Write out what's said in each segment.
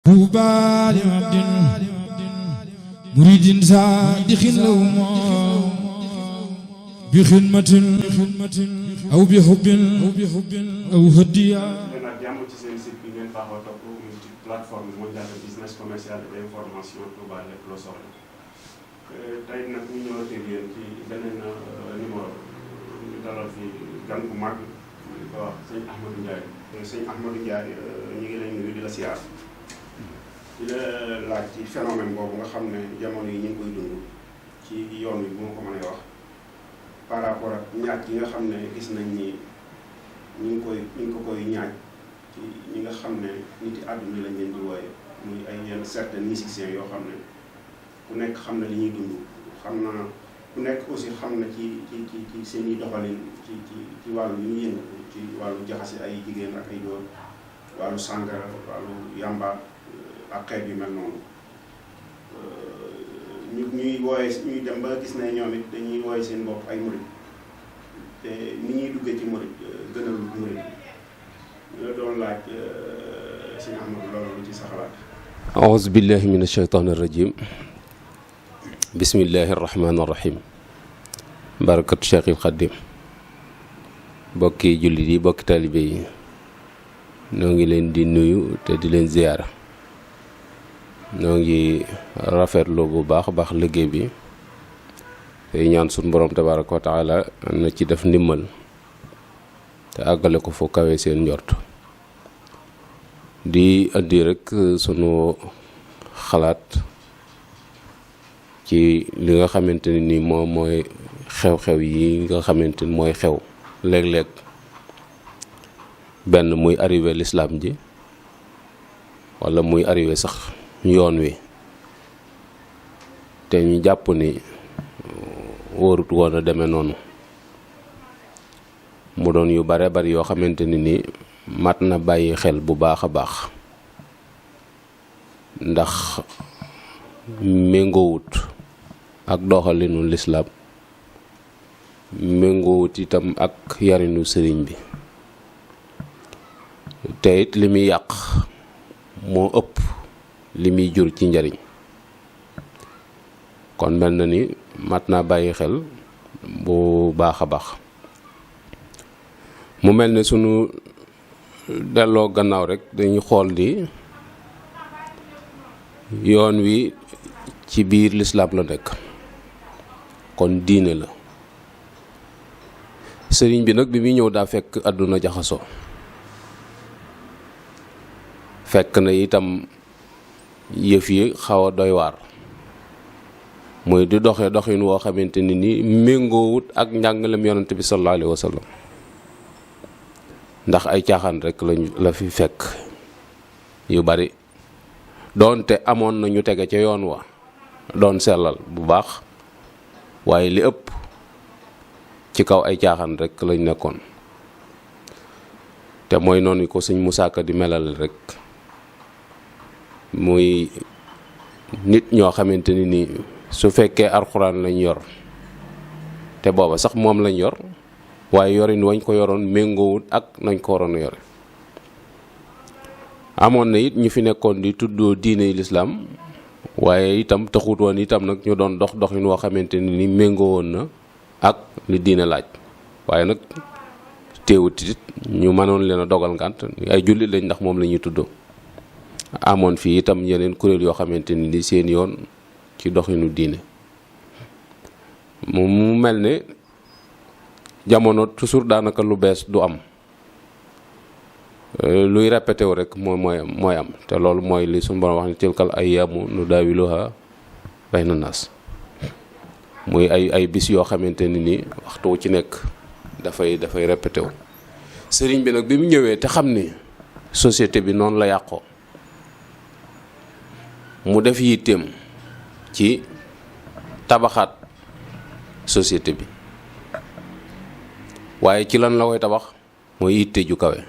طوبى لعبد مريد صادق لهم بخدمة أو بحب أو هدية. jàmm ci seen site bi ngeen baaxoo topp muy plateforme mondiale de business commercial et d'information Touba lépp loo soxla tey nag ñu ñëw ak yéen ci beneen numéro ñu dalal fi gan bu mag di ko wax sëñ Ahmadou Ndiaye. sëñ Ahmadou Ndiaye ñu ngi lay nuyu di la siyaar di la laaj ci phénomène boobu nga xam ne jamono yi ñu ngi koy dund ci yoon wi bu ma ko mënee wax par rapport ak ñaaj yi nga xam ne gis nañ ni ñu ngi ko koy ñaaj ci ñi nga xam ne nit yi àdduna lañ leen di wooye muy ay yenn certains musiciens yoo xam ne ku nekk xam na li ñuy dund xam na ku nekk aussi xam na ci seen i doxalin ci wàllu yu ñu yëngatu ci wàllu jaxase ay jigéen ak ay góor wàllu sàngara wàllu yamba ak xeet yu mel noonu ñuy dem ba gis ne ñoom it dañuy wooye seen bopp ay murid te ni ñuy duggee ci murid gënalul murid ñu la doon laaj sëñ Ahmadou loolu lu ci sa xalaat. aouzu billahi min ashaytaan irrajim bismillahi irrahmani irrahim barakatu Cheikhil Xadim bokki jullit yi bokki taalibe yi noo ngi leen di nuyu te di leen ziyaara noo ngi rafetlu bu baax a baax liggéey bi tey ñaan suñu borom tabaaraka wa taala na ci def ndimmal te àggale ko fu kawe seen njort di indi rek sunu xalaat ci li nga xamante ne ni moom mooy xew-xew yi nga xamante ni mooy xew léeg-léeg benn muy arrivé l'islam ji walla muy arrivé sax yoon wi te ñu jàpp ni wóorut woon a demee noonu mu doon yu bare bari yoo xamante ni mat na bàyyi xel bu baax a baax ndax méngoowut ak doxalinu lislaam méngoowut itam ak yarinu sëriñ bi te it li muy yàq moo ëpp li muy jur ci njariñ kon mel na ni mat naa bàyyi xel bu baax a baax mu mel ne sunu delloo gannaaw rek dañuy xool ni yoon wi ci biir lislaam la nekk kon diine la sëriñ bi nag bi muy ñëw daa fekk àdduna jaxasoo fekk na itam yëf yi xaw a doy waar muy di doxee doxin woo xamante ni méngoowut ak njàngalem yonent bi sallallahu alayhi wa sallam ndax ay caaxaan rek la fi fekk yu bari doonte amoon na ñu tege ca yoon wa doon sellal bu baax waaye li ëpp ci kaw ay caaxaan rek lañ nekkoon te mooy noonu ko sëñ Musaa Ka di melal rek muy nit ñoo xamante ni su fekkee alxuraan lañ yor te booba sax moom lañ yor waaye yorin wañ ko yoroon méngoowut ak nañ ko waroon yore amoon na it ñu fi nekkoon di tuddoo diine lislaam waaye itam taxut woon itam nag ñu doon doxin woo xamante ni méngoowoon na ak li diine laaj waaye nag teewut it ñu mënoon leen a dogal ngànt ay jullit lañ ndax moom la ñuy tuddoo amoon fii itam yeneen kuréel yoo xamante ni seen yoon ci doxinu diine mu mel ne jamono toujours daanaka lu bees du am luy répété wu rek mooy am te loolu mooy li suñu borom wax ne tilkal ayyaamu nudaawiluhaa bayna naas muy ay bis yoo xamante ni waxtu wu ci nekk dafay répété wu sëriñ bi nag bi mu ñëwee te xam ni société bi noonu la yàqoo mu def yitteem ci tabaxaat société bi waaye ci lan la koy tabax mooy yitte ju kawe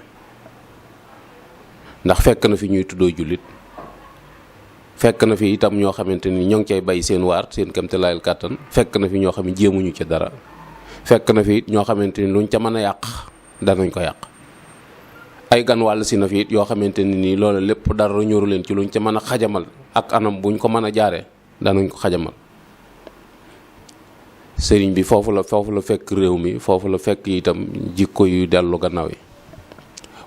ndax fekk na fi ñuy tuddoo jullit fekk na fi itam ñoo xamante ni ñoo ngi cay bay seen waar seen kéemtalaayal kàttan fekk na fi ñoo xam ne jéemuñu ci dara fekk na fi ñoo xamante ni luñ ca mën a yàq danañ ko yàq ay gan wàll si na fi it yoo xamante ni nii loolu lépp dara ñoru leen ci luñ ca mën a xajamal ak anam buñ ko mën a jaaree danañ ko xajamal. sëriñ bi foofu la fekk réew mi, foofu la fekk itam jikko yu dellu gannaaw yi,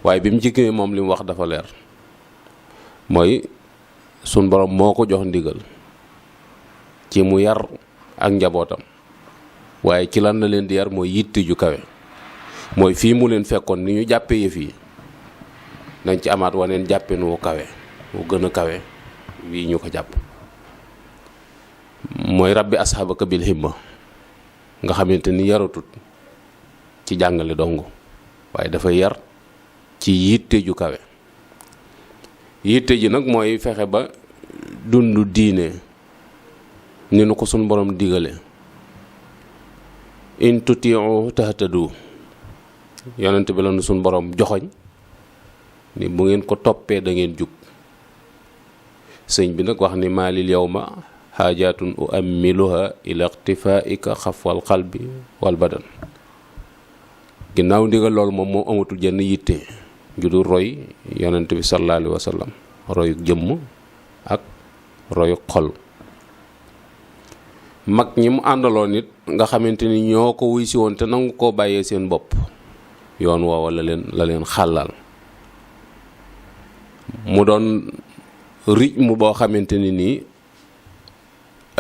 waaye bi mu jikkee moom li mu wax dafa leer, mooy sun borom moo ko jox ndigal ci mu yar ak njabootam, waaye ci lan la leen di yar mooy yitte ju kawe, mooy fii mu leen fekkoon ni ñu jàppee yëf yi nañ ci amaat waneen jàppin wu kawe wu gën a kawe wii ñu ko jàpp, mooy rabbi asxaabaka bil himma, nga xamante ni yaratut ci jàngale dong, waaye dafa yar ci yitte ju kawe. yitte ji nag mooy fexe ba dund diine ni nu ko sunu borom digale, in tuti'u tahtadu, yonent bi la nu sunu borom joxoñ ni bu ngeen ko toppee da ngeen jub. sëñ bi nag wax ni maalil yawma xaajaatun uammiluha ila iqtifaika xafwal qalbi wal badan. ginnaaw ndigal loolu moom moo amatul jenn yitte ju dul roy yonent bi sallallahu alayhi wa sallam, royu jëmm ak royu xol. mag ñi mu àndaloon nit nga xamante ni ñoo ko wuy si woon te nangu koo bàyyee seen bopp, yoon woowa la leen xàllal mu doon rythme boo xamante ni nii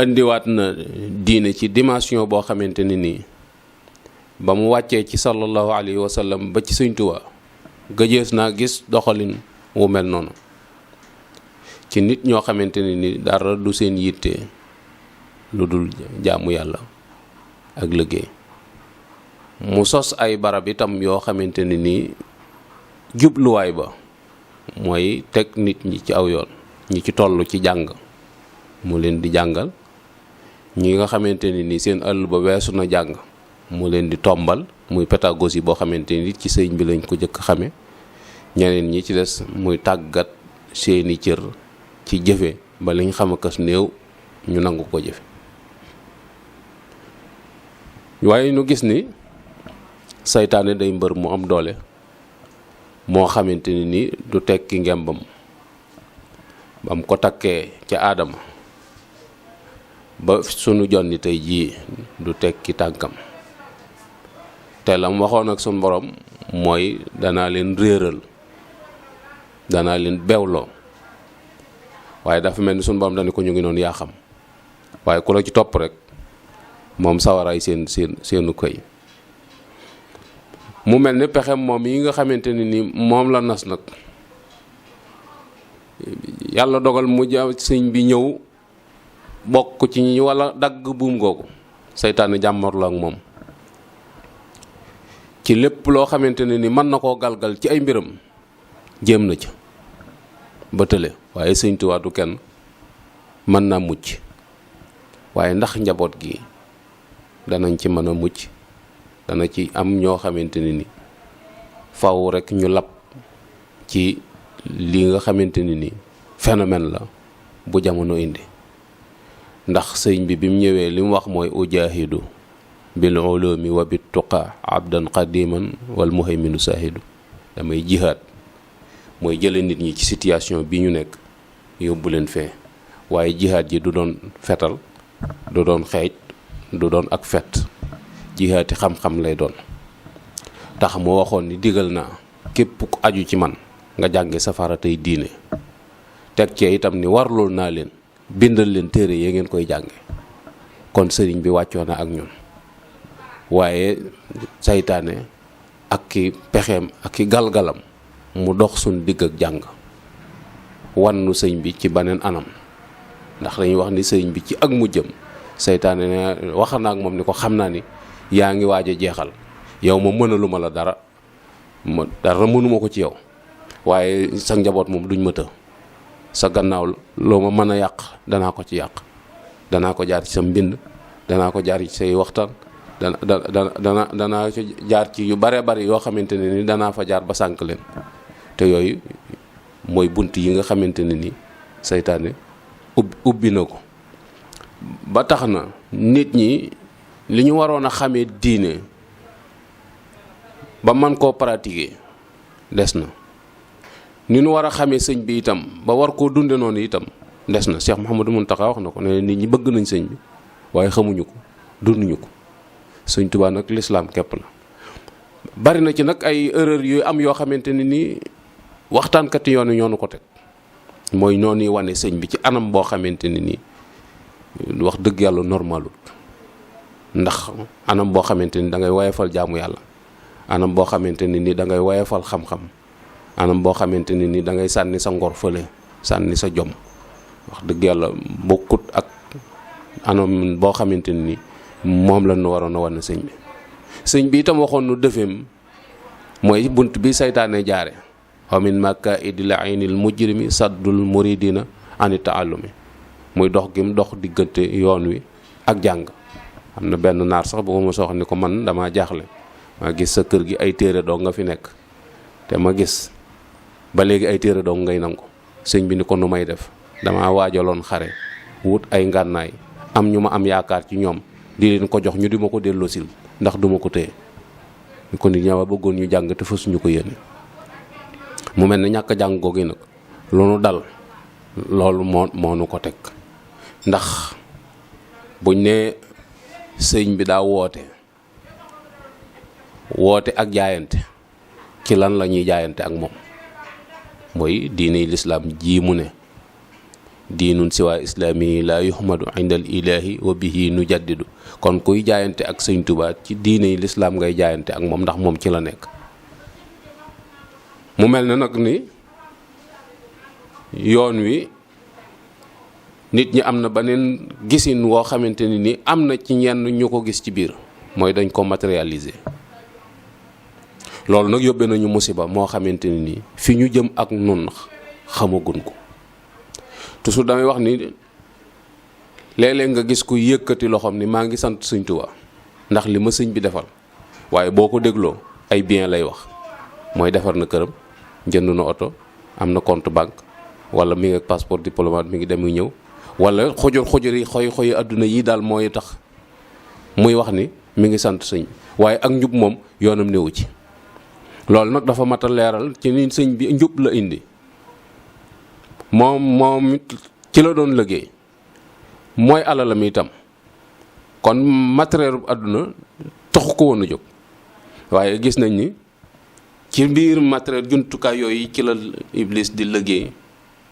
indiwaat na diine ci dimension boo xamante ni nii ba mu wàccee ci sallallahu alayhi wa sallam ba ci Sëñ Tuubaa gëjees naa gis doxalin wu mel noonu ci nit ñoo xamante ni nii dara du seen yitte lu dul jaamu yàlla ak liggéey. mu sos ay barab itam yoo xamante ni nii jubluwaay ba mooy teg nit ñi ci aw yoon, ñi ci toll ci jàng mu leen di jàngal, ñi nga xamante ni nii seen àll ba weesu na jàng mu leen di tombal, muy pédagogie boo xamante ni ci sëñ bi lañ ko jëkk xame. ñeneen ñi ci des muy tàggat seeni cër ci jëfe ba liñ xam akas néew ñu nangu ko jëfe. waaye ñu gis ni saytaane day mbër mu am doole moo xamante ni ni du tekki ngembam bam ko takkee ca aadama ba sunu jonni tey jii du tekki tànkam. te lam waxoon ak sunu borom mooy danaa leen réeral, danaa leen bewloo, waaye dafa mel ni sunu borom dañu ko ñu ngi noonu yaa xam, waaye ku la ci topp rek moom sawaraay seenu koy. mu mel ni pexem moom yi nga xamante ni ni moom la nas nag, yàlla dogal mu sëñ bi ñëw bokk ci ñi wala dagg buum googu, seytaane jàmmarloo ak moom ci lépp loo xamante ne ni mën na koo galgal ci ay mbiram, jéem na ca ba tële. waaye Sëñ Tuubaa du kenn, mën naa mucc, waaye ndax njaboot gi danañ ci mën a mucc? dana ci am ñoo xamante ne ni faw rek ñu lab ci li nga xamante ni ni phénomène la bu jamono indi. ndax sëñ bi mu ñëwee li mu wax mooy ujaahidu bil ulumi wa bit tuqa abdan qadiman wal muhayminu sahidu. damay jihaad, mooy jële nit ñi ci situation bi ñu nekk yóbbu leen fee, waaye jihaad ji du doon fetal, du doon xeej, du doon ak fet, jihaati xam-xam lay doon. tax mu waxoon ni digal naa képp ku aju ci man nga jànge safara tey diine, teg cee itam ni warlool naa leen bindal leen téere yee ngeen koy jànge. kon sëriñ bi wàccoo na ak ñun, waaye saytaane ak ki pexeem ak ki galgalam mu dox suñ digg ak jàng, wannu sëñ bi ci beneen anam. ndax dañuy wax ni sëriñ bi ci ak mujjam saytaane ne wax na ak moom ni ko xam naa ni yaa ngi waaj a jeexal, yow ma mënaluma la dara mënuma ko ci yow, waaye sa njaboot moom duñ ma të. sa gannaaw loo ma mën a yàq danaa ko ci yàq, danaa ko jaar ci sa mbind, danaa ko jaar ci say waxtaan, danaa ci jaar ci yu bare bari yoo xamante ne ni danaa fa jaar ba sànk leen. te yooyu mooy bunt yi nga xamante ne ni saytaane ubbi na ko. ba tax na nit ñi li ñu waroon a xamee diine ba man koo pratiquer des na. ni nu war a xamee sëñ bi itam ba war koo dunde noonu itam des na. Cheikh Mouhamadou Mountakha wax na ko ne nit ñi bëgg nañ sëñ bi waaye xamuñu ko dunduñu ko. sëñ Tuubaa nag lislaam képp la. bari na ci nag ay erreur yu am yoo xamante ne nii waxtaankati yoon wi ñoo nu ko teg mooy noonu wane sëñ bi ci anam boo xamante ne nii wax dëgg yàlla normalul ndax anam boo xamante ni da ngay woyefal jaamu yàlla anam boo xamante ne nii da ngay woyefal xam-xam anam boo xamante ne nii da ngay sànni sa ngor fële sànni sa jom wax dëgg yàlla bokkut ak anam boo xamante ne nii moom la ñu waroon a wane sëñ bi itam waxoon nu defeem mooy bunt bi saytaane jaare wa min makaidil aynil mujrimi saddul muridina ani taallumi muy dox gim dox diggante yoon wi ak jàng. am na benn naar sax bu ko mos a wax ni ko man dama jaaxle ma gis sa kër gi ay téere dong nga fi nekk te ma gis ba léegi ay téere dong ngay nangu. sëñ bi ni ko nu may def dama waajaloon xare wut ay ngànnaay am ñu ma am yaakaar ci ñoom di leen ko jox ñu di ma ko delloosil ndax duma ko téye ñu ko nit ñaa bëggoon ñu jàng te fasuñu ko yéene. mu mel ne ñàkk jàng googu nag lu nu dal loolu moo nu ko teg ndax buñ ne sëñ bi daa woote ak jaayante ci lan la ñuy jaayante ak moom mooy diine lislaam ji mu ne diinun siwaa islaami laa yuhmadu indal ilaahi wa bihi nu jaddidu kon kuy jaayante ak sëñ Tuubaa ci diine lislaam ngay jaayante ak moom ndax moom ci la nekk. mu mel ne nag ni yoon wi nit ñi am na beneen gisin woo xamante ni am na ci ñenn ñu ko gis ci biir mooy dañ ko matérialiser. loolu nag yóbbee nañu musiba moo xamante ni fi ñu jëm ak nun xamagun ko. toujours damay wax ni léeg-léeg nga gis ku yëkkati loxoom ni maa ngi sant sëñ Tuubaa ndax li ma sëñ bi defal waaye boo ko dégloo ay bien lay wax mooy defar na këram jënd na oto am na compte banque wala mi ngi ak passeport diplomate mi ngi dem ñëw wala xojor yi xoy àdduna yi daal mooy tax muy wax ni mi ngi sant sëñ waaye ak njub moom yoonam néewu ci. loolu nag dafa mat a leeral ci ni sëñ bi njub la indi moom ci la doon liggéey mooy alalam itam kon matériel àdduna taxu ko woon a jóg waaye gis nañ ni ci biir matériel jumtukaay yooyu ci la Iblis di liggéey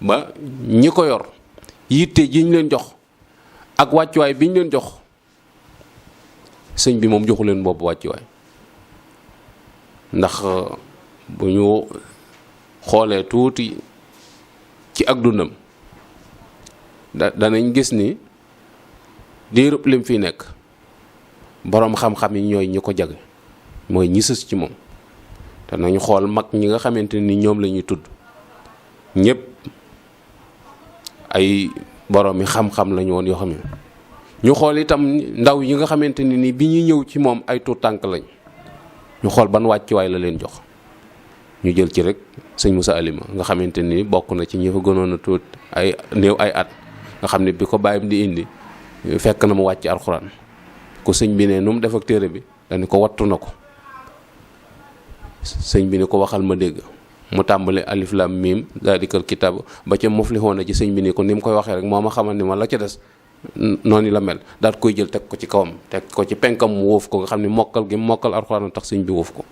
ba ñi ko yor yitte ji ñu leen jox ak wàccuwaay bi ñu leen jox sëñ bi moom joxu leen boobu wàccuwaay ndax bu ñu xoolee tuuti ci ak dundam danañ gis ni diirub lim fi nekk boroom xam-xam yi ñooy ñi ko jage mooy ñi sës ci moom te nañu xool mag ñi nga xamante ni ñoom la ñuy tudd ñëpp ay boroom yi xam-xam lañu woon yoo xam ne ñu xool itam ndaw yi nga xamante ni bi ñuy ñëw ci moom ay tuut tànk lañ ñu xool ban wàccuwaay la leen jox ñu jël ci rek sëñ Moussa Alima nga xamante ni bokk na ci ñi fa gënoon a tuut ay néew ay at nga xam ne bi ko bàyyam di indi fekk na mu wàcc alxuraan ko sëñ bi ne nu mu def ak téere bi dañu ko wattu na ko sëñ bi ne ko waxal ma dégg mu tàmbale alif lam mim daalikal kitaab ba ca muflixoona ci sëñ bi ne ko ni mu koy waxee rek moo ma xamal ni ma la ca des noonu la mel daal koy jël teg ko ci kawam teg ko ci penkam mu wóof ko nga xam ne mokkal gi mokkal alxuraan tax sëñ bi wóof ko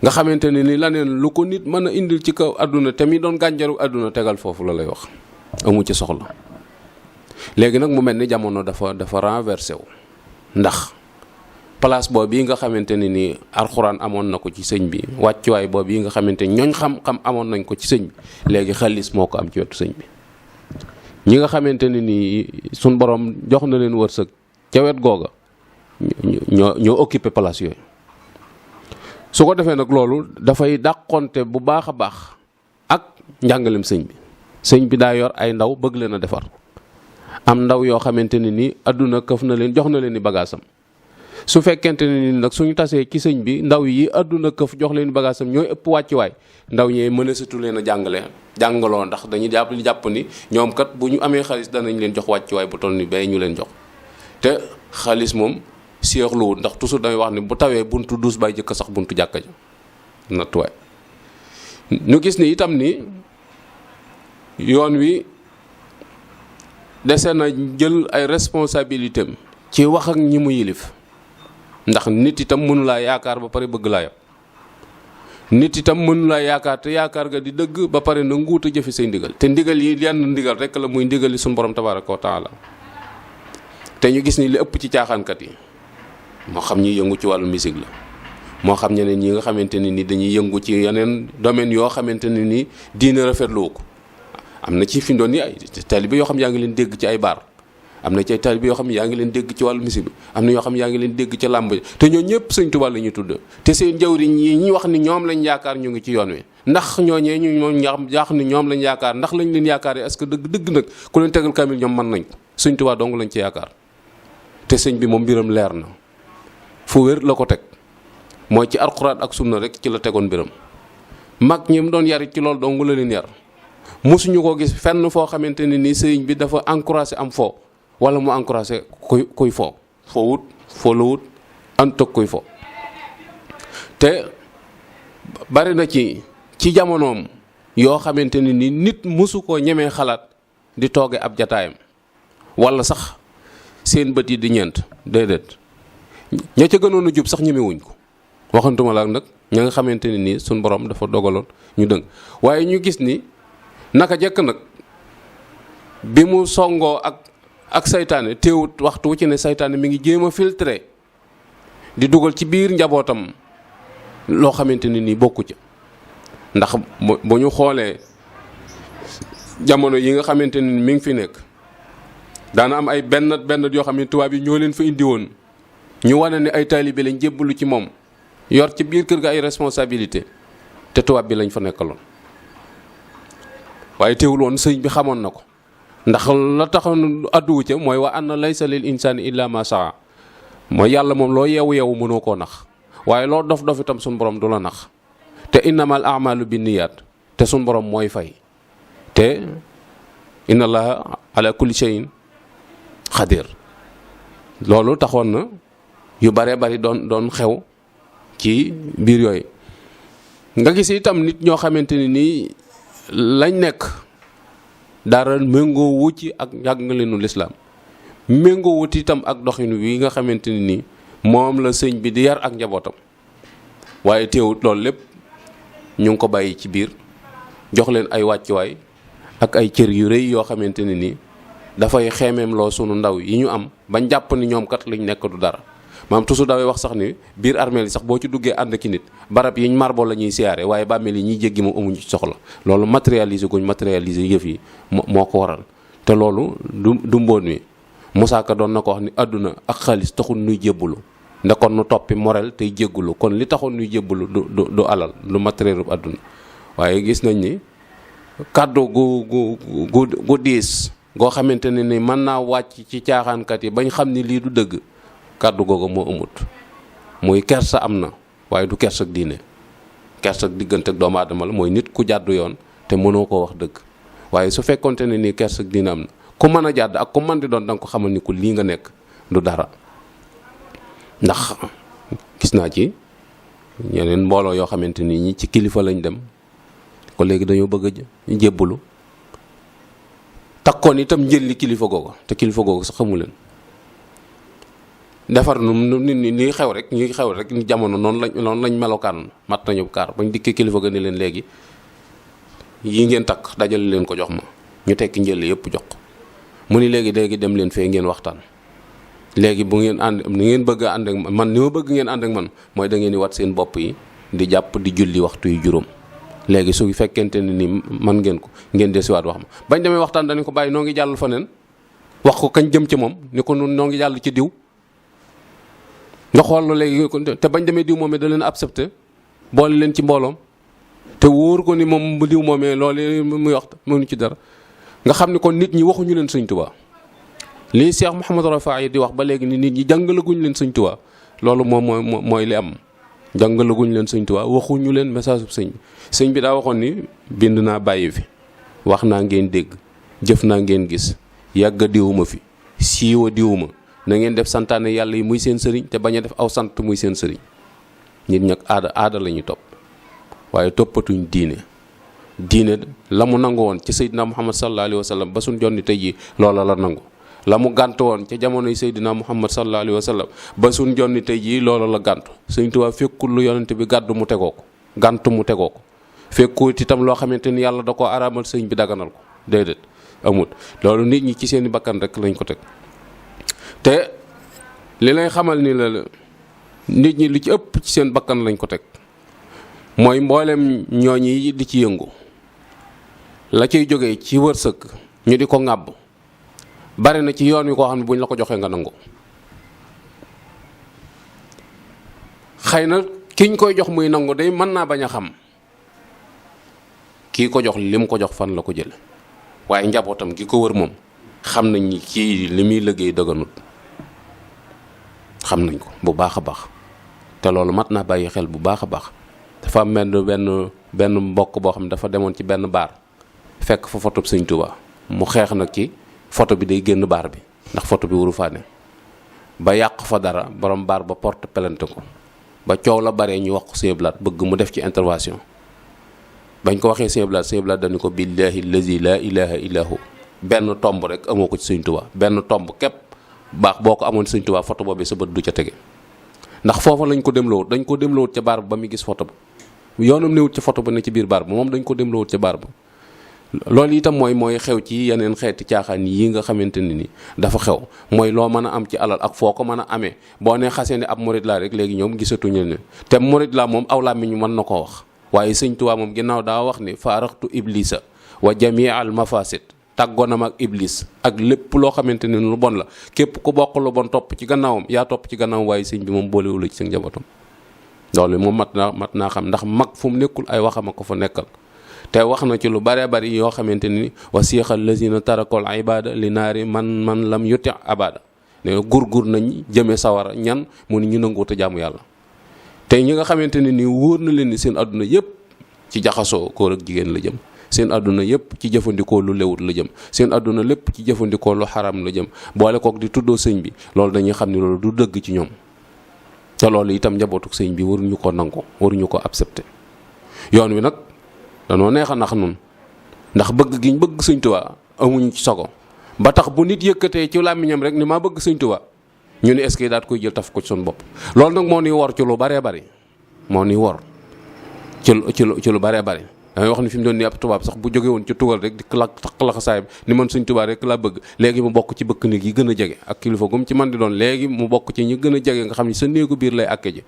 nga xamante ne ni laneen lu ko nit mën a indil ci kaw àdduna te mi doon gànjaru àdduna tegal foofu la lay wax amu ci soxla. léegi nag mu mel ni jamono dafa renversé wu ndax place boobu yi nga xamante ne ni alxuraan amoon na ko ci sëñ bi wàccuwaay boobu yi nga xamante ñooñ xam-xam amoon nañ ko ci sëñ bi léegi xaalis moo ko am ci wetu sëñ bi. ñi nga xamante ne ni suñ borom jox na leen wërsëg ca wet googa ñoo occupé place yooyu su ko defee nag loolu dafay dàqonte bu baax a baax ak njàngalem sëñ bi daa yor ay ndaw bëgg leen a defar am ndaw yoo xamante ne ni àdduna këf na leen jox na leen i bagaasam su fekkente ne ni nag suñu tasee ci sëñ bi ndaw yi àdduna këf jox leen i bagaasam ñooy ëpp wàccuwaay ndaw ñee mënasatu leen a jàngaloo ndax dañuy jàpp ni ñoom kat bu ñu amee xaalis danañ leen jox wàccuwaay bu toll ni bay ñu leen jox te xaalis moom seexluwut ndax toujours damay wax ni bu tawee buntu duus bay jëkk sax buntu jàkka ja nattuwaay ñu gis ni itam ni yoon wi dese na jël ay responsabilité am ci wax ak ñi mu yilif ndax nit itam mënu laa yaakaar ba pare bëgg laa yab nit itam mënu laa yaakaar te yaakaar ga di dëgg ba pare na nguuta jëfi say ndigal te ndigal yi yenn ndigal rek la muy ndigali suñu borom tabaraka wa taala te ñu gis ni li ëpp ci caaxaankat yi moo xam ñi yëngu ci wàllu musique la moo xam ñeneen ñi nga xamante ne ni dañuy yëngu ci yeneen domaine yoo xamante ne ni diine rafetlu ko am na ci fi doon ni ay taalibe yoo xam yaa ngi leen dégg ci ay baar am na ci ay taalibe yoo xam yaa ngi leen dégg ci wàllu musique bi am na yoo xam yaa ngi leen dégg ci làmb te ñoo ñëpp Sëñ Tuubaa la ñuy tudd te seen jawriñ yi ñi wax ni ñoom lañ yaakaar ñu ngi ci yoon wi ndax ñooñee ñu moom wax ni ñoom lañ yaakaar ndax lañ leen yaakaar est-ce que dëgg nag ku leen tegal kamil ñoom mën nañ ko Sëñ Tuubaa dong lañ ci yaakaar te sëñ bi moom mbiram leer na fu wér la ko teg mooy ci alxuraan ak sunna rek ci la tegoon mbiram mag ñi mu doon yarit ci loolu dong la leen yar mosuñu ko gis fenn foo xamante ne ni sëriñ bi dafa encouragé am foo wala mu encouragé kuy foo wut foo la wut ànd ak kuy foo te bari na ci jamonoom yoo xamante ne ni nit mosu koo ñemee xalaat di tooge ab jataayam wala sax seen bët yi di ñeent déedéet ña ca gënoon a jub sax ñemewuñ ko waxantuma la nag ña nga xamante ne nii suñ borom dafa dogaloon ñu dëng waaye ñu gis ni naka jekk nag bi mu songoo ak saytaane teewut waxtu wu ci ne saytaane mi ngi jéem a filtré di dugal ci biir njabootam loo xamante ne nii bokku ca ndax bu ñu xoolee jamono yi nga xamante ne mi ngi fi nekk daana am ay benn yoo xam ne tubaab yi ñoo leen fa indi woon ñu wane ne ay taalibe lañ jébbalu ci moom yor ci biir kër ga ay responsabilité te tubaab bi lañ fa nekkaloon waaye teewul woon sëñ bi xamoon na ko ndax la taxoon adduwu ca mooy wa anna laysa lil insaani illa ma saa mooy yàlla moom loo yeewu mënoo koo nax waaye loo dof itam suñ borom du la nax te innamal a'malu binniyaat te suñ borom mooy fay te inna allaha ala kulli shay'in xadir loolu taxoon na yu bare bari doon xew ci biir yooyu nga gis itam nit ñoo xamante ni nii lañ nekk dara méngoo wu ci ak njàngaleenu lislaam méngoo wut itam ak doxinu wi nga xamante ni nii moom la sëñ bi di yar ak njabootam waaye teewut loolu lépp ñu ngi ko bàyyi ci biir jox leen ay wàccuwaay ak ay cër yu rëy yoo xamante ne nii dafay xeemeem loo sunu ndaw yi ñu am bañ jàpp ni ñoom kat liñ nekk du dara maam toujours daway wax sax ni biir armeel yi sax boo ci duggee ànd ki nit barab yiñ marbo la ñuy siyaare waaye bàmmeel yi ñuy jéggi moom amuñu ci soxla loolu matérialiser yëf yi moo ko waral te loolu du mbóon mi Moussa Ka doon na ko wax ni àdduna ak xaalis taxul nuy jébbalu nda kon nu toppi morel tey jéggulu kon li taxoon nuy jébbalu du alal du matériel bu àdduna waaye gis nañ ni kàddu gu diis goo xamante ne ni mën naa wàcc ci caaxaankat yi bañ xam ni lii du dëgg kàddu googu moo amut muy kersa am na waaye du kersa ak diine kersa ak diggante ak doomu aadama la mooy nit ku jàddu yoon te mënoo koo wax dëgg waaye su fekkonte ne nii kersa ak diine am na ku mën a jàdd ak ku mën di doon da nga ko xamal ni ku lii nga nekk du dara ndax gis naa ci ñeneen mbooloo yoo xamante ni ñi ci kilifa lañ dem ko léegi dañoo bëgg a jébbalu takkoon itam njëlli kilifa googu te kilifa googu sax xamu leen defar nu nit ñi ñuy xew rek ni jamono noonu lañ melokaan mat nañu kaar bañ dikkee kilifa ga ni leen léegi yi ngeen takk dajale leen ko jox ma ñu tekki njëlli yëpp jox ko mu ni léegi dem leen fee ngeen waxtaan léegi bu ngeen ànd ni ngeen bëgg a ànd ak man ni ma bëgg ngeen ànd ak man mooy da ngeen di wat seen bopp yi di jàpp di julli waxtu yu juróom léegi su fekkente ne ni man ngeen ko ngeen desiwaat wax ma bañ demee waxtaan dañu ko bàyyi noo ngi jàll faneen wax ko kañ jëm ci moom ni ko noo ngi jàll ci diw nga xool léegi te bañ demee diw moomee da leen accepté boole leen ci mbooloom te wóor ko ni moom bu diw moomee loolu muy wax mënu ci dara nga xam ni kon nit ñi waxuñu leen Sëñ Tuubaa lii Cheikh Mouhamadou Rafaay di wax ba léegi ni nit ñi jàngalaguñ leen Sëñ Tuubaa loolu moom mooy li am jàngalaguñ leen Sëñ Tuubaa waxuñu leen message bu sëñ bi daa waxoon ni bind naa bàyyi fi wax naa ngeen dégg jëf naa ngeen gis yàgga diwuma fi siiwa diwuma na ngeen def santaane yàlla yi muy seen sëriñ te bañ a def aw sant muy seen sëriñ nit ñag aada la ñuy topp waaye toppatuñ diine diine la mu nangu woon ci Seydina Muhammad sallallahu alayhi wa sallam ba suñ jonni tey jii loola la nangu la mu gànt woon ca jamonoy Seydina Muhammad sallallahu alayhi wa sallam ba suñ jonni tey jii loola la gàntu Sëñ Tuubaa fekkul lu yonente bi gàddu mu tegoo ko gàntu mu tegoo ko fekkul itam loo xamante ni yàlla da koo araamal sëñ bi daganal ko déedéet amut loolu nit ñi ci seeni bakkan rek lañ ko teg te li lay xamal ni la nit ñi lu ci ëpp ci seen bakkan lañ ko teg mooy mboolem ñooñi di ci yëngu la cay jógee ci wërsëg ñu di ko ŋàbb bari na ci yoon wi koo xam ne buñ la ko joxee nga nangu xëy na kiñ koy jox muy nangu day mën naa bañ a xam kii ko jox lim ko jox fan la ko jële waaye njabootam gi ko wër moom xam nañ ni kii li muy liggéey dëgganut xam nañ ko bu baax a baax te loolu mat naa bàyyi xel bu baax a baax dafa am benn mbokk boo xam ne dafa demoon ci benn baar fekk fa photo Sëñ Tuubaa mu xeex nag ci photo bi day génn baar bi ndax photo bi waru faa ne ba yàq fa dara borom baar ba porte plainte ko ba coow la baree ñu wax ko Sëñ Blaat bëgg mu def ci intervention bañ ko waxee Sëñ Blaat dañu ko billaahi lazi laa ilaaha illaa hu benn tomb rek amoo ko ci Sëñ Tuubaa benn tomb képp baax boo ko amoon Sëñ Tuubaa photo boobu sa bët du ca tege ndax foofa lañ ko demloo dañ ko demloo ca baar ba muy gis photo ba yoonam newut ca photo ba ne ci biir baar ba moom dañ ko demloo ca baar ba loolu itam mooy xew ci yeneen xeeti caaxaan yi nga xamante ne ni dafa xew mooy loo mën a am ci alal ak foo ko mën a amee boo ne xasee ne ab murid laa rek léegi ñoom gisatuñu ne te murid laa moom aw làmmiñ mën na koo wax waaye Sëñ Tuubaa moom ginnaaw daa wax ni faaraxtu iblisa wa jamii al mafasid tàggoonam ak iblis ak lépp loo xamante ne lu bon la képp ku bokk lu bon topp ci gannaawam yaa topp ci gannaawam waaye sëñ bi moom boolewula ci seen njabootam loolu moom mat naa xam ndax mag fu mu nekkul ay waxama ko fa nekkal te wax na ci lu bare bari yoo xamante ni wasiixal lazina tarakol ibada li naari man lam yuti abada ne gur nañ jëme sawara ñan mu ni ñu nanguwut a jaamu yàlla te ñi nga xamante ne ni wóor na leen ni seen àdduna yépp ci jaxasoo góor ak jigéen la jëm seen àdduna yépp ci jëfandikoo lu lewut la jëm seen àdduna lépp ci jëfandikoo lu xaram la jëm boole kook di tuddoo sëñ bi loolu dañuy xam ni loolu du dëgg ci ñoom te loolu itam njabootuk sëñ bi waruñu ko nangu waruñu ko accepter yoon wi nag danoo neex a nax nun ndax bëgg giñ bëgg Sëñ Tuubaa amuñu ci sogo ba tax bu nit yëkkatee ci làmmiñam rek ni maa bëgg Sëñ Tuubaa ñu ne est-ce que daat koy jël taf ko ci suñu bopp loolu nag moo ni wor ci lu baree bari moo ni wor ci lu baree bari da ngay wax ni fi mu doon ni ab tubaab sax bu jóge woon ci tugal rek di laxasaay ni man Sëñ Tuubaa rek laa bëgg léegi mu bokk ci bëkk néeg yi gën a jege ak kilifa gum ci man di doon léegi mu bokk ci ñi gën a jege nga xam ni sa néegu biir lay àkke ji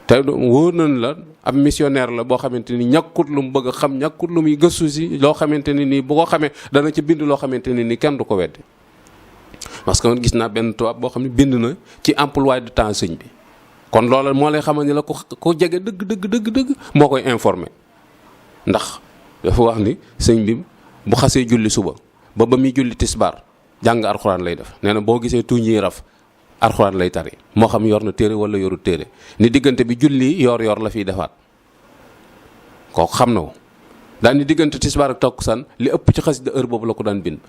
te wóor nañ la ab missionnaire la boo xamante ni ñàkkut lu mu bëgg a xam ñàkkut lu muy gëstu si loo xamante ni nii bu ko xamee dana ci bind loo xamante ni nii kenn du ko weddi parce que man gis naa benn tubaab boo xam ne bind na ci emploi du temps sëñ bi kon loola moo lay xamal ni la ko jege dëgg moo koy informé ndax dafa wax ni sëñ bi bu xasee julli suba ba muy julli tisbaar jàng alxuraan lay def nee na boo gisee tuñ yi raf alxuraan lay tari moo xam yor na téere wala yoru téere ni diggante bi julli yor la fiy defaat kooku xam na ko daan ni diggante tisbaar ak takkusaan li ëpp ci xasida heure boobu la ko daan bind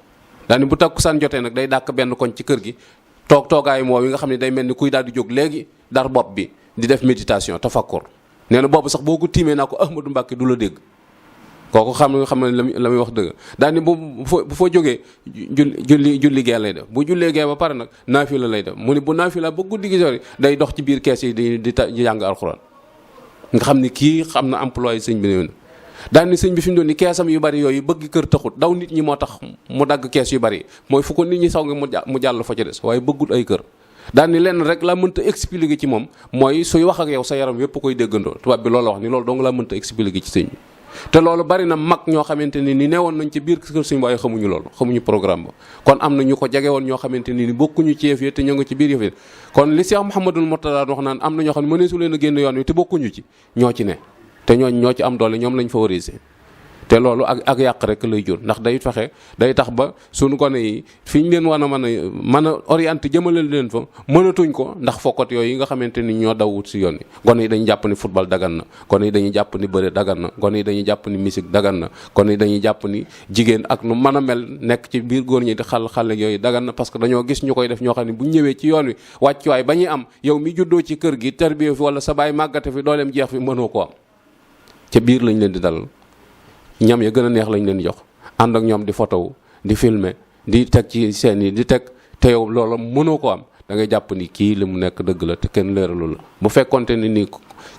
daan ni bu takkusaan jotee nag day dàkk benn koñ ci kër gi toogaayu moo yi nga xam ne day mel ni kuy daal di jóg léegi dar bopp bi di def méditation tafakkur nee na boobu sax boo ko tiimee naa ko Ahmadou Mbàkke du la dégg kooku xam ne la muy wax dëgg daal ni bu fa jógee julli gee lay def bu jullee gee ba pare nag naafila lay def mu ni bu naafila ba guddi gi sori day dox ci biir kees yi di jàng alxuraan nga xam ni kii xam na employé sëñ bi ne daal ni sëñ bi fi mu doon ni keesam yu bari yooyu bëgg kër taxut daw nit ñi moo tax mu dagg kees yu bari mooy fu ko nit ñi saw nga mu jàll fa ca des waaye bëggul ay kër daal ni lenn rek laa mënta expliquer ci moom mooy suy wax ak yow sa yaram yépp koy déggandoo tubaab bi loolu wax ni loolu dong laa mënta expliquer ci sëñ bi te loolu bari na mag ñoo xamante ni newoon nañ ci biir kër sëñ waaye xamuñu loolu xamuñu programme ba kon am na ñu ko jege woon ñoo xamante ni bokkuñu ci yëf yi te ñoo ngi ci biir yëf yi kon li Cheikh Mouhamadul Mourtada wax naan am na ñoo xam ne mëneesu leen a génn yoon wi te bokkuñu ci ñoo ci ne te ñoo ci am doole ñoom lañ favoriser te loolu ak yàq rek lay jur ndax day tax ba suñu gone yi fi ñu leen war a mën a orienté jëmale leen fa mënatuñ ko ndax fokkat yooyu yi nga xamante ni ñoo daw wut si yoon yi gone yi dañuy jàpp ni football dagan na gone yi dañuy jàpp ni bëre dagan na gone yi dañuy jàpp ni musique dagan na gone yi dañuy jàpp ni jigéen ak nu mën a mel nekk ci biir góor ñi di xale yooyu dagan na parce que dañoo gis ñu koy def ñoo xam ne bu ñëwee ci yoon wi wàccuwaay ba ñuy am yow mi juddoo ci kër gi tarbiya fi wala sa baay màggate fi dooleem jeex fi mënoo ko am ca biir lañ leen di dalal ñam ya gën a neex lañ leen jox ànd ak ñoom di photo di filmer di teg ci seen yi di teg te yow loolu mënoo ko am da ngay jàpp ni kii li mu nekk dëgg la te kenn leeralu la. bu fekkonte ni nii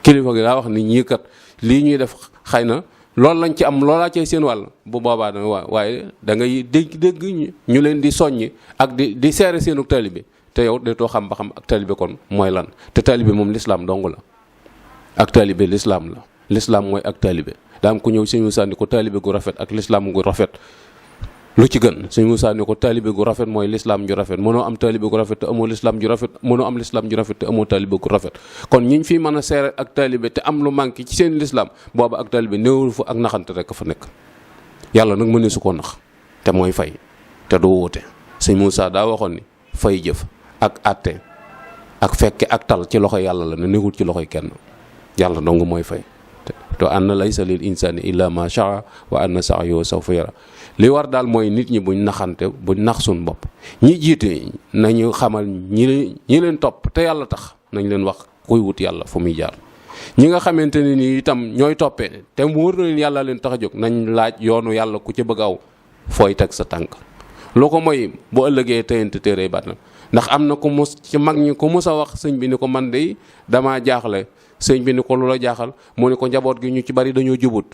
kilifa gi daa wax ni ñii kat lii ñuy def xëy na loolu lañ ci am loolaa cay seen wàll bu boobaa da waaye da ngay dégg ñu leen di soññi ak di seere seenu taalibe te yow deetoo xam ba xam ak taalibe kon mooy lan te taalibe moom lislaam dong la ak taalibe lislaam la lislaam mooy ak taalibe daa am ku ñëw Sëñ Musaa ni ko taalibe gu rafet ak lislaam gu rafet lu ci gën Sëñ Musaa ni ko taalibe gu rafet mooy lislaam ju rafet mënoo am taalibe gu rafet te amoo lislaam ju rafet mënoo am lislaam ju rafet te amoo taalibe gu rafet kon ñiñ fi mën a seere ak taalibe te am lu manqué ci seen lislaam booba ak taalibe néewul fa ak naxante rek fa nekk yàlla nag mëne su koo nax te mooy fay te du wuute Sëñ Musaa daa waxoon ni fay jëf ak àtte ak fekke ak tal ci loxo yàlla la ne nekkul ci loxoy kenn yàlla dong mooy fay te anna laysa lil insani illa ma shaa wa anna sa'yahu sawfa yara li war daal mooy nit ñi buñ naxante buñ nax suñ bopp ñi jiite nañu xamal ñi leen topp te yàlla tax nañ leen wax kuy wut yàlla fu muy jaar ñi nga xamante ne ni itam ñooy toppee te mu wër na leen yàlla leen tax a jóg nañ laaj yoonu yàlla ku ci bëgg aw fooy teg sa tànk lu ko mooy bu ëllëgee teyante téere baat na ndax am na ku mus ci mag ñi ku mus a wax sëñ bi ni ko man de damaa jaaxle sëñ bi ni ko lu la jaaxal mu ni ko njaboot gi ñu ci bari dañoo jubut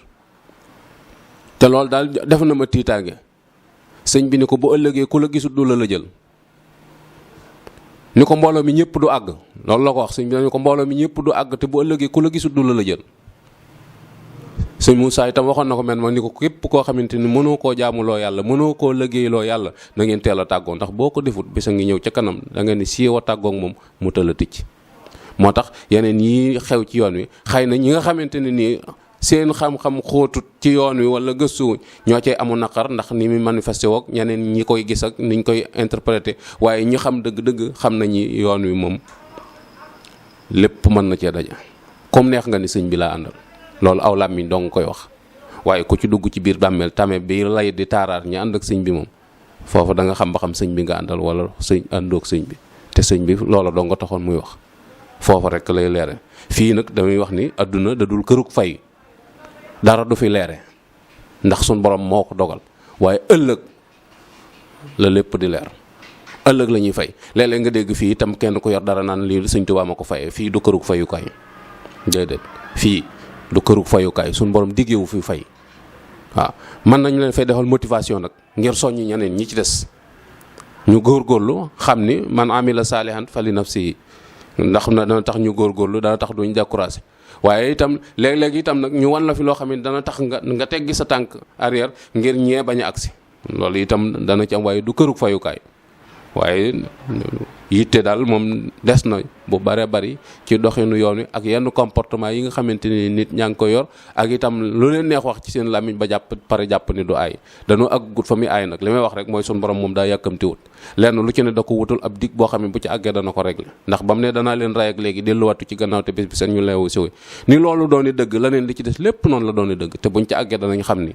te loolu daal def na ma tiitaange sëñ bi ni ko bu ëllëgee ku la gisut du la jël ni ko mbooloo mi ñëpp du àgg loolu la ko wax sëñ bi ni ko mbooloo mi ñëpp du àgg te bu ëllëgee ku la gisut du la jël sëñ Moussa itam waxoon na ko mel ma ni ko képp koo xamante ni mënoo koo jaamuloo yàlla mënoo koo liggéeyloo yàlla na ngeen teel a tàggoo ndax boo ko defut bisa ngi ñëw ca kanam da ngeen ni siiwa tàggoog moom mu tëla ticc moo tax yeneen yi xew ci yoon wi xëy na ñi nga xamante ne nii seen xam-xam xóotut ci yoon wi wala gëstu ñoo cay amu naqar ndax ni muy manifesté woog ñeneen ñi koy gis ak niñ koy interprété waaye ñi xam dëgg-dëgg xam nañu yoon wi moom lépp mën na cee daja comme neex nga ni sëñ bi laa àndal loolu aw làmmiñ dong koy wax waaye ku ci dugg ci biir bàmmeel tame bi lay di taaraar ñi ànd ak sëñ bi moom foofu da nga xam ba xam sëñ bi nga àndal wala sëñ àndoog sëñ bi te sëñ bi loola dong nga taxoon muy wax foofu rek lay leere fii nag damay wax ni adduna da dul kërug fay dara du fi leere ndax suñ borom moo ko dogal waaye ëllëg la lépp di leer ëllëg la ñuy fay léeg-léeg nga dégg fii itam kenn ku yor dara naan lii sëñ Tuubaa ma ko fayee fii du kërug fayukaay déedéet fii du kërug fayukaay suñ borom diggeewu fi fay waaw mën nañu leen fay defal motivation nag ngir soññi ñeneen ñi ci des ñu góorgóorlu xam ni man amila saalihan fali nafsi ndax na dana tax ñu góorgóorlu dana tax duñ découragé waaye itam léeg-léeg itam nag ñu wan la fi loo xam ne dana tax nga teggi sa tànk arrière ngir ñee bañ a agsi loolu itam dana ci am waaye du kërug fayukaay waaye yitte daal moom des na bu bare bari ci doxinu yoon wi ak yenn comportement yi nga xamante ni nit ñaa ngi ko yor ak itam lu leen neex wax ci seen làmmiñ ba jàpp ni du aay dañoo ak gut fa muy aay nag li may wax rek mooy suñu borom moom daa yàkkamtiwut lenn lu ci ne da ko wutul ab dig boo xam ne bu ci àggee dana ko régler ndax ba mu ne danaa leen ray ak léegi delluwaatu ci gannaaw te bés bi seen ñu leewu siwi ni loolu dooni dëgg leneen li ci des lépp noonu la dooni dëgg te buñ ci àggee danañ xam ni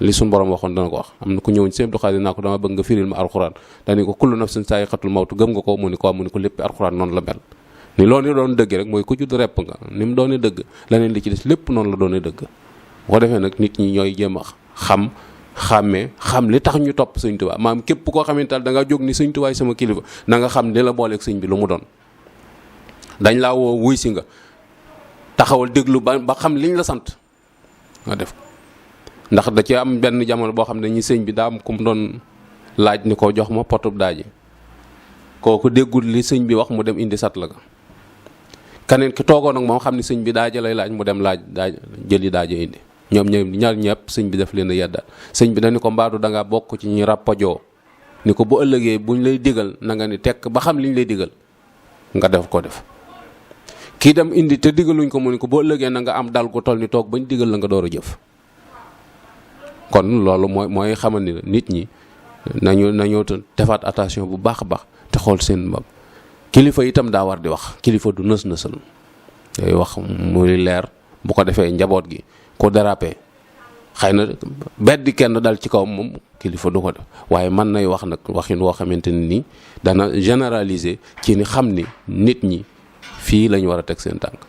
li suñu borom waxoon dana ko wax am na ku ñëwoon sëñ Abdou Khadir naa ko dama bëgg nga firil ma alxuraan dani ko kullu nafsin saa'iqatul mawtu gëm nga ko mu ni ko lépp alxuraan noonu la mel ni loolu doon dëgg rek mooy ku judd repp nga ni mu doone dëgg leneen li ci des lépp noonu la doone dëgg bu ko defee nag nit ñi ñooy jéem a xam li tax ñu topp sëñ Tuubaa maam képp koo xamante da nga jóg ni sëñ Tuubaa sama kilifa na nga xam li la booleeg sëñ bi lu mu doon dañ laa woo wuy si nga taxawal déglu ba xam liñ la sant nga def ndax da ci am benn jamono boo xam ne ñi sëñ bi daa am ku mu doon laaj ni ko jox ma potub daaji kooku déggul li sëñ bi wax mu dem indi sat la ga keneen ki toogoon ak moom xam ne sëñ bi daaja lay laaj mu dem laaj daaj jëli daaja indi ñoom ñaar ñëpp sëñ bi daf leen a yeddaal sëñ bi dañu ko mbaadu da ngaa bokk ci ñi rappajoo ni ko bu ëllëgee buñ lay digal na nga ni tekk ba xam liñ lay digal nga def ko def kii dem indi te digaluñ ko mu ni ko bu ëllëgee na nga am dal gu toll ni toog bañ digal la nga door a jëf kon loolu mooy xamal ni nit ñi nañu defaat attention bu baax a baax te xool seen bopp kilifa itam daa war di wax kilifa du nës-nësal yooyu wax muy leer bu ko defee njaboot gi ko dérapé xëy na beddi kenn dal ci kaw moom kilifa du ko def waaye mën nay wax nag waxin woo xamante ne nii dana généraliser ci ni xam ni nit ñi fii lañu war a teg seen tànk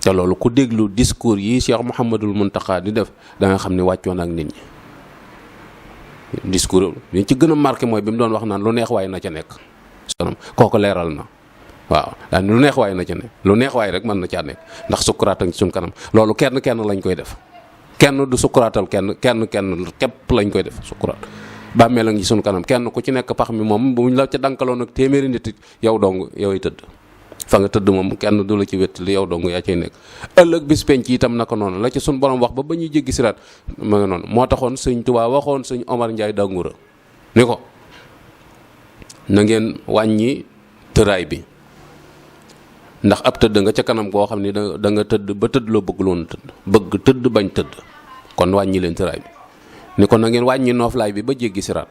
te loolu ku déglu discours yi Cheikh Mouhamadul Mountakha di def da nga xam ne wàccoon ak nit ñi. discours li ci gën a marqué mooy bi mu doon wax naan lu neex waay na ca nekk kooku leeral na waaw daal lu neex waay na ca nekk lu neex waay rek mën na caa nekk ndax sukkuraat ak suñ kanam loolu kenn lañ koy def kenn du sukkuraatal kenn képp lañ koy def sukkuraat bàmmeel a ngi suñ kanam kenn ku ci nekk pax mi moom bu ñu la ca dankaloon ak téeméeri nit yow dong yoway tëdd fa nga tëdd moom kenn du la ci wéttali yow dong yaa cay nekk ëllëg bis penc itam naka noonu la ci suñ borom wax ba ñuy jéggi siraat ma nga noonu moo taxoon sëñ Tuubaa waxoon sëñ Omar Ndiaye Dangura ni ko na ngeen wàññi tëraay bi ndax ab tëdd nga ca kanam koo xam ni da nga tëdd ba tëdd loo bëgg loon bëgg tëdd bañ tëdd kon wàññi leen tëraay bi ni ko na ngeen wàññi nooflaay bi ba jéggi siraat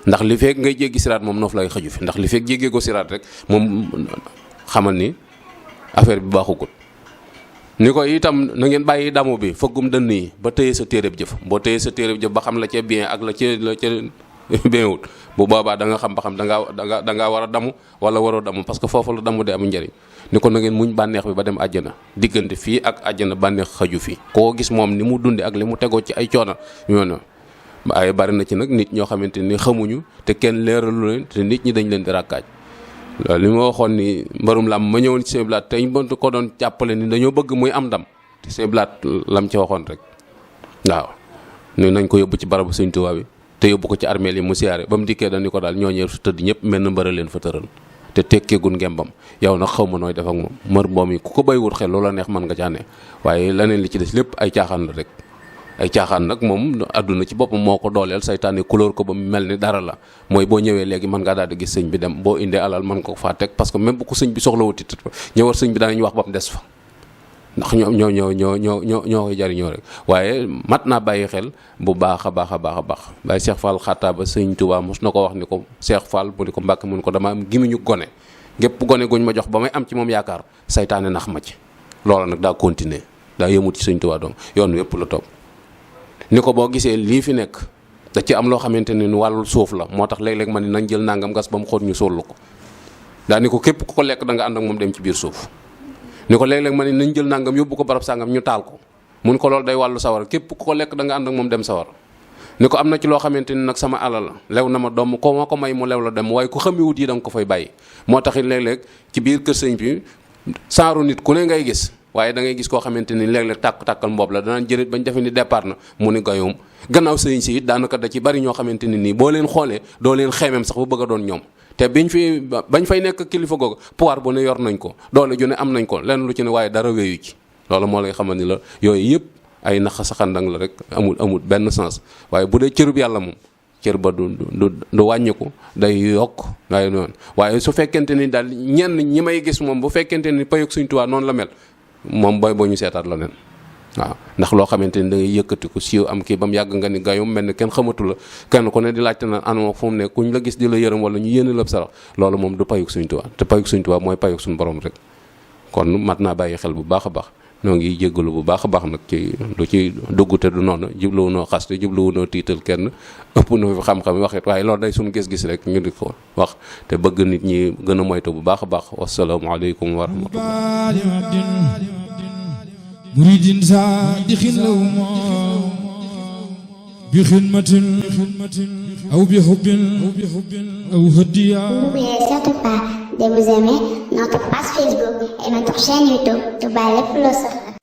ndax li fekk ngay jéggi siraat moom nooflaay xaju fi ndax li fekk jéggee ko siraat rek moom xamal ni affaire bi baaxugut ni ko itam na ngeen bàyyi damu bi fëggum dënn yi ba tëye sa téereb jëf boo tëye sa téereb jëf ba xam la ca bien ak la ca bien wut bu boobaa da nga xam ba xam da ngaa war a damu wala waroo damu parce que foofu la damu de am njëriñ ni ko na ngeen muñ bànneex bi ba dem àjjana diggante fii ak àjjana bànneex xaju fii koo gis moom ni mu dunde ak li mu tegoo ci ay coono yoon ay bari na ci nag nit ñoo xamante ni xamuñu te kenn leeralu leen te nit ñi dañ leen di rakkaaj loolu li ma waxoon ni mbarum lam ma ñëwoon ci seen blaat tey ñu ko doon jàppale ni dañoo bëgg muy am ndam te seen blaat lam ci waxoon rek waaw ni nañ ko yóbbu ci barabu Sëñ Tuubaa bi te yóbbu ko ci armeel yi mu siyaare ba mu dikkee dañu ko daal ñooñee su tëdd ñëpp mel na mbëra leen fa tëral te tekkeegul ngembam yow nag xaw ma nooy def ak moom mër moom yi ku ko bàyyiwut xel loola neex mën nga caane waaye leneen li ci des lépp ay caaxaan la rek ay caaxaan nag moom àdduna ci boppam moo ko dooleel saytaane couleur ko ba mu mel ni dara la mooy boo ñëwee léegi mën ngaa daal di gis sëñ bi dem boo indee alal mën ko faa teg parce que même bu ko sëñ bi soxla wuti ñëwar sëñ bi daanañ wax ba mu des fa ndax ñoo koy jariñoo rek waaye mat naa bàyyi xel bu baax a baax Baye Cheikh Fall xattaa ba sëñ Touba mos na ko wax ni ko Cheikh Fall mu ni ko Mbàkke mun ko dama am gimiñu gone gépp gone guñ ma jox ba may am ci moom yaakaar saytaane nax ma ci loola nag daa continuer daa yëmut ci sëñ Touba donc yoon wépp la topp ni ko boo gisee lii fi nekk da ci am loo xamante ni wàllu suuf la moo tax léeg-léeg ma ni nañ jël nangam gas ba mu xóot ñu sóollu ko daa ni ko képp ku ko lekk da nga ànd ak moom dem ci biir suuf ni ko léeg-léeg ma ni nañ jël nangam yóbbu ko barab sàngam ñu taal ko mun ko loolu day wàllu sawar képp ku ko lekk da nga ànd ak moom dem sawar ni ko am na ci loo xamante ni nag sama alal la lew na ma doom ko ma ko may mu lew la dem waaye ku xamiwut yi da nga ko fay bàyyi moo tax it léeg-léeg ci biir kër sëñ bi saaru nit ku ne ngay gis waaye da ngay gis koo xamante ni léeg-léeg tàkkal mboob la danaan jërit bañ defe ni départ na mu ni gayoom gannaaw sëñ si it daanaka da ci bari ñoo xamante ni nii boo leen xoolee doo leen xeemeem sax bu bëgg a doon ñoom te bañ fay nekk kilifa googu pouvoir bu ne yor nañ ko doole ju ne am nañ ko lenn lu ci ne waaye dara wéyu ci loolu moo lay xamal ni la yooyu yëpp ay naxa saxandang la rek amul benn sens waaye bu dee cërub yàlla moom cër ba du wàññiku day yokk waaye noonu waaye su fekkente ni daal ñenn ñi may gis moom bu fekkente ni payog Sëñ Tuubaa noonu la mel moom boo ñu seetaat la nen waaw ndax loo xamante ni da ngay yëkkati ko siiw am kii ba mu yàgg nga ni gayum mel ni kenn xamatu la kenn ku ne di laajte na anama fu mu ne kuñ la gis di la yërëm wala ñu yéene la sarax loolu moom du payug Sëñ Tuubaa te payug Sëñ Tuubaa mooy payug suñu borom rek kon mat naa bàyyi xel bu baax a baax noo ngi jéggalu bu baax a baax nag ci du ci dugg te du noonu jubluwu noo xaste jubluwu noo tiital kenn ëpp na fi xam-xam waxit waaye loolu day suñu gis-gis rek ñu di ko wax te bëgg nit ñi gën a moytu bu baax a baax wasalaamaaleykum wa rahmatullah muridin saadixin lahum bi xidmatin aw bi hubbin aw hadiya. N'oubliez surtout pas de vous aimer notre page Facebook et notre chaîne YouTube Touba Lépp Lu Safar.